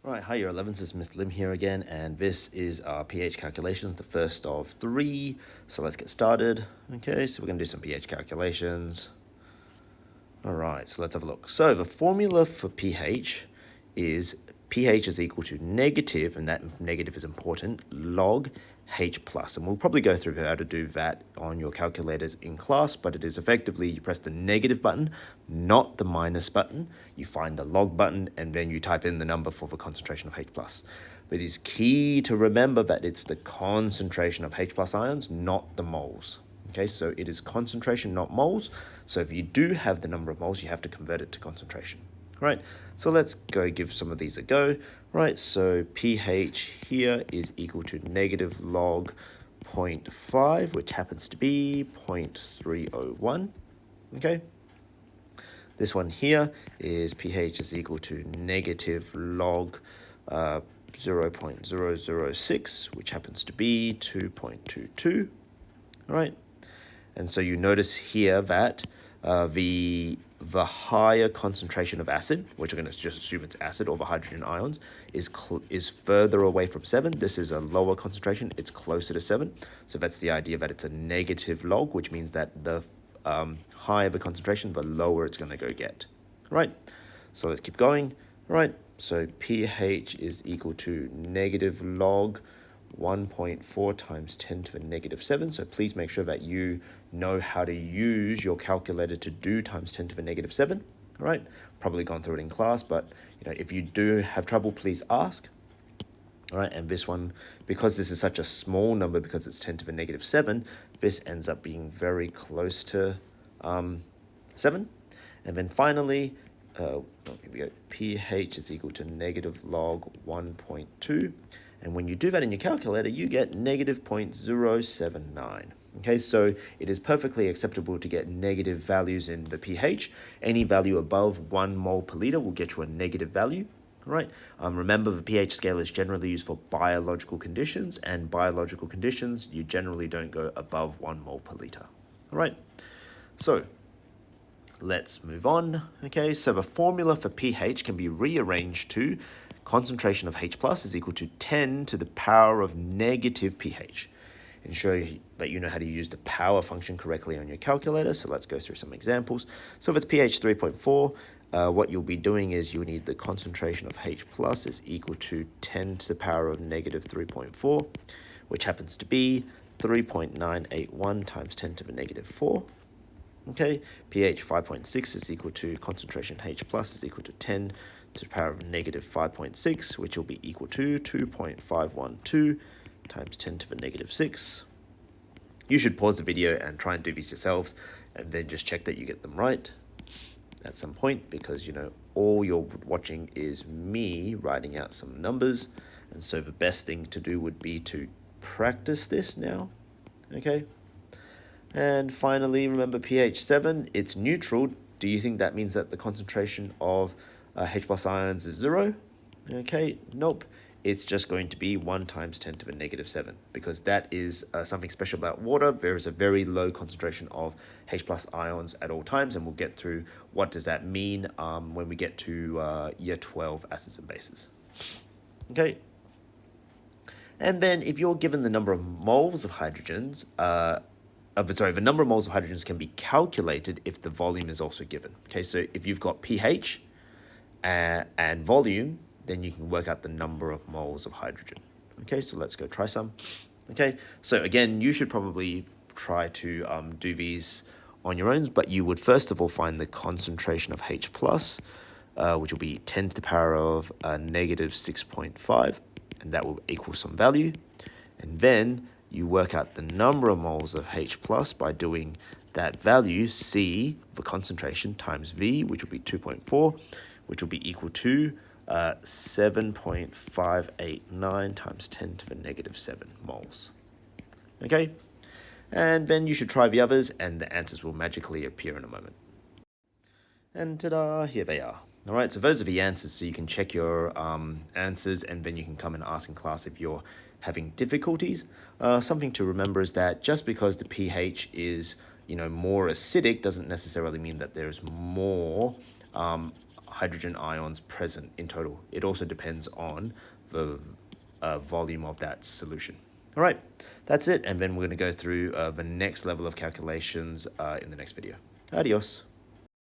Right, hi year 11s, it's Mr. Lim here again, and this is our pH calculations, the first of 3. So let's get started. Okay, so we're going to do some pH calculations. Alright, so let's have a look. So the formula for pH is equal to negative, and that negative is important, log H plus. And we'll probably go through how to do that on your calculators in class, but it is effectively you press the negative button, not the minus button. You find the log button, and then you type in the number for the concentration of H plus. But it is key to remember that it's the concentration of H plus ions, not the moles. Okay, so it is concentration, not moles. So if you do have the number of moles, you have to convert it to concentration. Right, so let's go give some of these a go. Right, so pH here is equal to negative log 0.5, which happens to be 0.301. Okay, this one here is pH is equal to negative log 0.006, which happens to be 2.22. All right, and so you notice here that the higher concentration of acid, which we're going to just assume it's acid, or the hydrogen ions, is further away from 7. This is a lower concentration. It's closer to 7. So that's the idea that it's a negative log, which means that the higher the concentration, the lower it's going to go get. Right, so let's keep going. Right, so pH is equal to negative log 1.4 times 10 to the negative 7. So please make sure that you know how to use your calculator to do times 10 to the negative 7. All right, probably gone through it in class, but if you do have trouble, please ask. All right, and this one, because this is such a small number, because it's 10 to the negative 7, this ends up being very close to 7. And then finally, here we go, pH is equal to negative log 1.2. And when you do that in your calculator, you get negative 0.079. Okay, so it is perfectly acceptable to get negative values in the pH. Any value above 1 mole per liter will get you a negative value. All right, remember the pH scale is generally used for biological conditions, and biological conditions, you generally don't go above 1 mole per liter. All right, so let's move on. Okay, so the formula for pH can be rearranged to concentration of H plus is equal to 10 to the power of negative pH. Ensure that you know how to use the power function correctly on your calculator. So let's go through some examples. So if it's pH 3.4, what you'll be doing is you need the concentration of H plus is equal to 10 to the power of negative 3.4, which happens to be 3.981 times 10 to the negative 4. Okay, pH 5.6 is equal to concentration H plus is equal to 10 to the power of negative 5.6, which will be equal to 2.512 times 10 to the negative 6. You should pause the video and try and do these yourselves, and then just check that you get them right at some point, because all you're watching is me writing out some numbers, and so the best thing to do would be to practice this now. Okay, and finally, remember pH 7, it's neutral. Do you think that means that the concentration of H plus ions is 0? Okay, nope. It's just going to be 1 times 10 to the negative 7, because that is something special about water. There is a very low concentration of H plus ions at all times, and we'll get through what does that mean when we get to year 12 acids and bases. Okay. And then if you're given the number of moles of hydrogens, the number of moles of hydrogens can be calculated if the volume is also given. Okay, so if you've got pH and volume, then you can work out the number of moles of hydrogen. Okay, so let's go try some. Okay, so again, you should probably try to do these on your own, but you would first of all find the concentration of H plus, which will be 10 to the power of negative 6.5, and that will equal some value. And then you work out the number of moles of H plus by doing that value, C, the concentration, times V, which will be 2.4, which will be equal to 7.589 times 10 to the negative 7 moles. Okay, and then you should try the others, and the answers will magically appear in a moment. And ta-da, here they are. All right, so those are the answers, so you can check your answers, and then you can come and ask in class if you're having difficulties. Something to remember is that just because the pH is more acidic doesn't necessarily mean that there's more hydrogen ions present in total. It also depends on the volume of that solution. All right, that's it. And then we're going to go through the next level of calculations in the next video. Adios.